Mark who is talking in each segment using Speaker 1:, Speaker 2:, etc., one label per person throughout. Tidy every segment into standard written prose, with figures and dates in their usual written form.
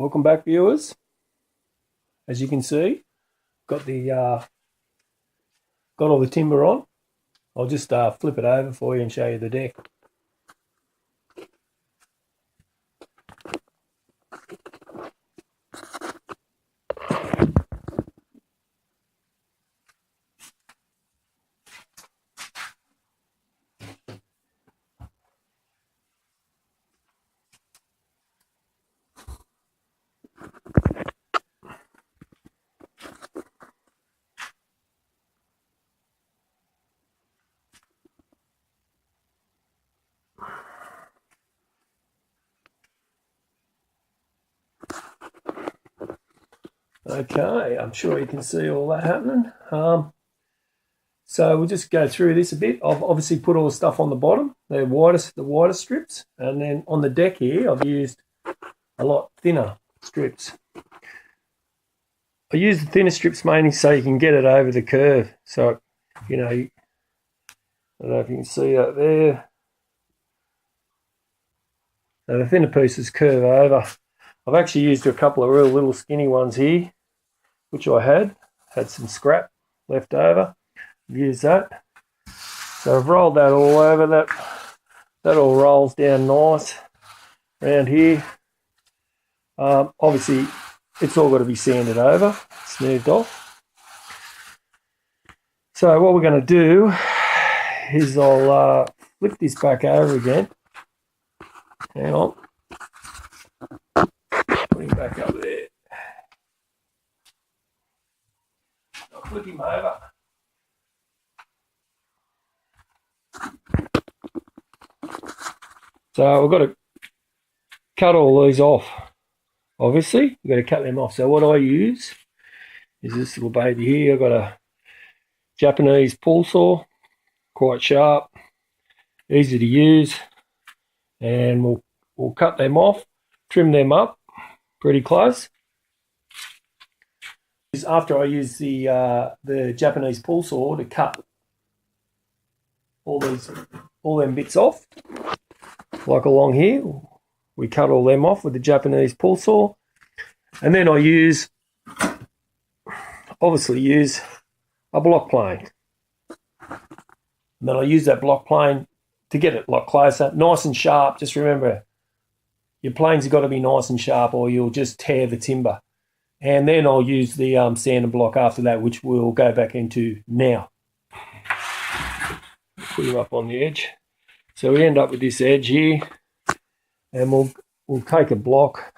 Speaker 1: Welcome back, viewers. As you can see, got all the timber on. I'll just flip it over for you and show you the deck. Okay, I'm sure you can see all that happening. So we'll just go through this a bit. I've obviously put all the stuff on the bottom, the wider strips, and then on the deck here, I've used a lot thinner strips. I use the thinner strips mainly so you can get it over the curve. So, you know, I don't know if you can see that there. So the thinner pieces curve over. I've actually used a couple of real little skinny ones here, which I had some scrap left over. I've used that. So I've rolled that all over. That all rolls down nice around here. Obviously, it's all got to be sanded over, smoothed off. So what we're going to do is I'll flip this back over again. Hang on. Put him back up there. I'll flip him over. So we've got to cut all these off. Obviously, we've got to cut them off. So what I use is this little baby here. I've got a Japanese pull saw, quite sharp, easy to use, and we'll cut them off, trim them up pretty close. After I use the Japanese pull saw to cut all them bits off, like along here, we cut all them off with the Japanese pull saw, and then I obviously use a block plane. And then I use that block plane to get it a lot closer, nice and sharp. Just remember, your planes have got to be nice and sharp or you'll just tear the timber. And then I'll use the sander block after that, which we'll go back into now. Put it up on the edge. So we end up with this edge here, and we'll take a block,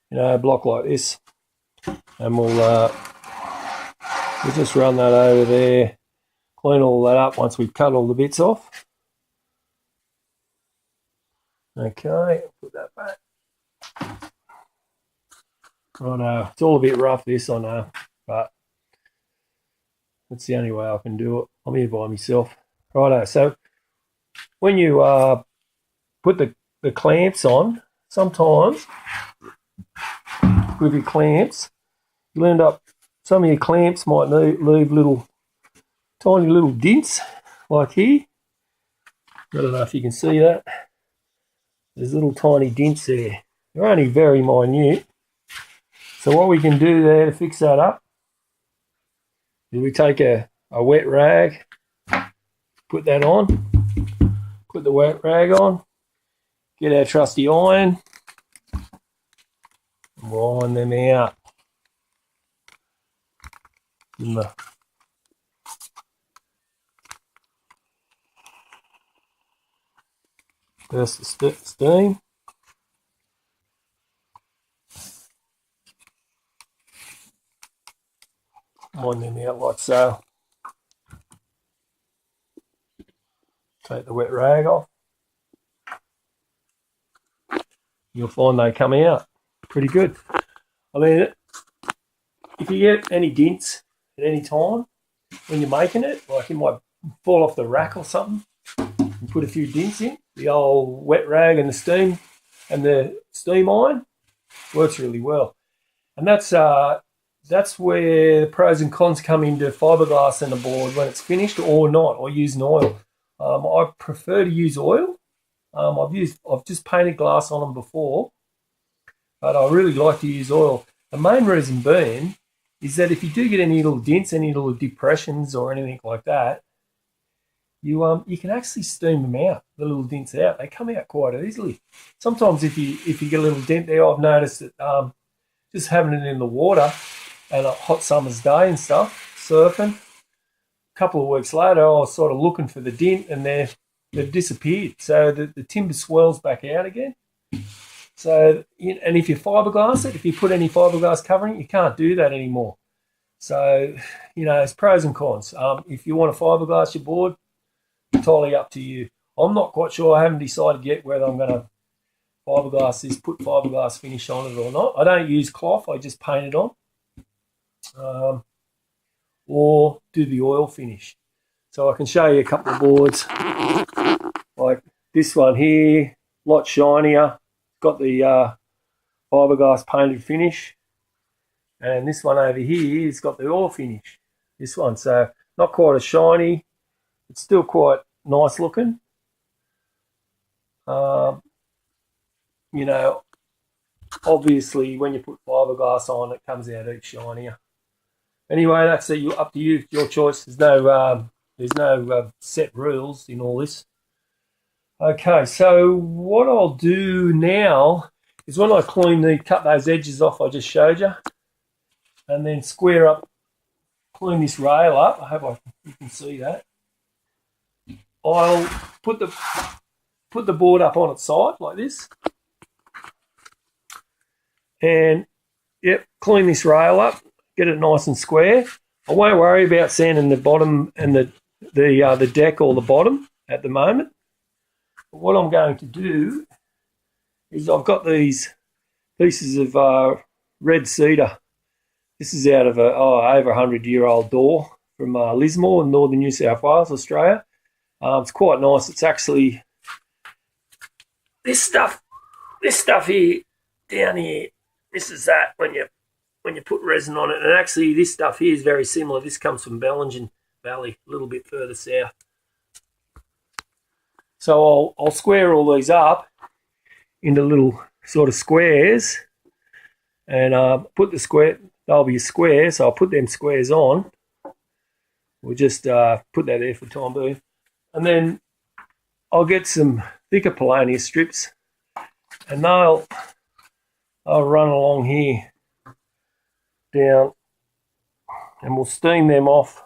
Speaker 1: a block like this, and we'll just run that over there, clean all that up once we've cut all the bits off. Okay, put that back. Righto, it's all a bit rough this, I know, but that's the only way I can do it. I'm here by myself. Righto, so when you put the clamps on, sometimes with your clamps, you'll end up, some of your clamps might leave tiny little dents, like here. I don't know if you can see that. There's little tiny dents there. They're only very minute. So what we can do there to fix that up is we take a wet rag, put that on, put the wet rag on, get our trusty iron, and iron them out. First the steam. Iron them out like so. Take the wet rag off. You'll find they come out pretty good. I mean, if you get any dents at any time when you're making it, like it might fall off the rack or something, and put a few dents in, the old wet rag and the steam iron works really well. And that's where the pros and cons come into fiberglass and a board when it's finished or not, or using oil. I prefer to use oil I've just painted glass on them before, but I really like to use oil. The main reason being is that if you do get any little dents, any little depressions or anything like that, you can actually steam them out, the little dents out. They come out quite easily. Sometimes if you get a little dent there, I've noticed that just having it in the water and a hot summer's day and stuff, surfing, a couple of weeks later, I was sort of looking for the dent and they've disappeared. So the timber swells back out again. So, and if you fiberglass it, if you put any fiberglass covering it, you can't do that anymore. So, it's pros and cons. If you want to fiberglass your board, entirely up to you. I'm not quite sure. I haven't decided yet whether I'm going to fiberglass this, put fiberglass finish on it or not. I don't use cloth. I just paint it on. Or do the oil finish. So I can show you a couple of boards. Like this one here, a lot shinier. Got the fiberglass painted finish. And this one over here has got the oil finish. This one. So not quite as shiny. It's still quite nice looking. Obviously when you put fiberglass on, it comes out each shinier. Anyway, that's up to you. Your choice. There's no set rules in all this. Okay, so what I'll do now is when I cut those edges off I just showed you, and then clean this rail up. I hope you can see that. I'll put the board up on its side like this, and clean this rail up, get it nice and square. I won't worry about sanding the bottom and the deck or the bottom at the moment. But what I'm going to do is I've got these pieces of red cedar. This is out of over 100-year-old door from Lismore in northern New South Wales, Australia. It's quite nice. It's actually this stuff here down here. This is that when you put resin on it, and actually this stuff here is very similar. This comes from Bellingen Valley, a little bit further south. So I'll square all these up into little sort of squares, and put the square. They'll be a square, so I'll put them squares on. We'll just put that there for the time being. And then I'll get some thicker Paulownia strips, and I'll run along here down, and we'll steam them off.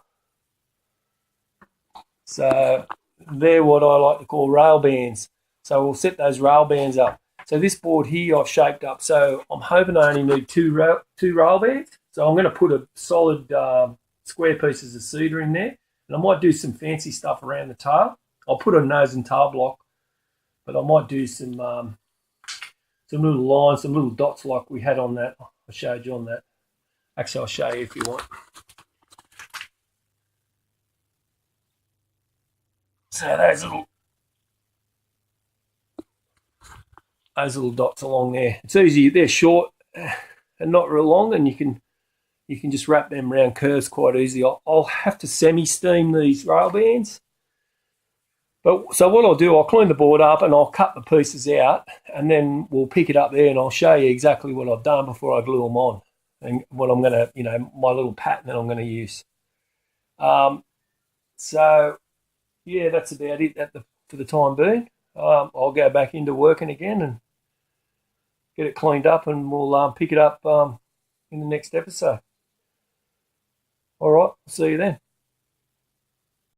Speaker 1: So they're what I like to call rail bands. So we'll set those rail bands up. So this board here I've shaped up. So I'm hoping I only need two rail bands. So I'm going to put a solid square pieces of cedar in there. And I might do some fancy stuff around the tail. I'll put a nose and tail block, but I might do some little lines, some little dots like we had on that. I showed you on that. Actually, I'll show you if you want. So those little dots along there. It's easy. They're short and not real long, and you can just wrap them around curves quite easy. I'll have to semi-steam these rail bands. So what I'll do, I'll clean the board up and I'll cut the pieces out, and then we'll pick it up there and I'll show you exactly what I've done before I glue them on, and what I'm going to, my little pattern that I'm going to use. So yeah, that's about it for the time being. I'll go back into working again and get it cleaned up, and we'll pick it up in the next episode. All right, see you then.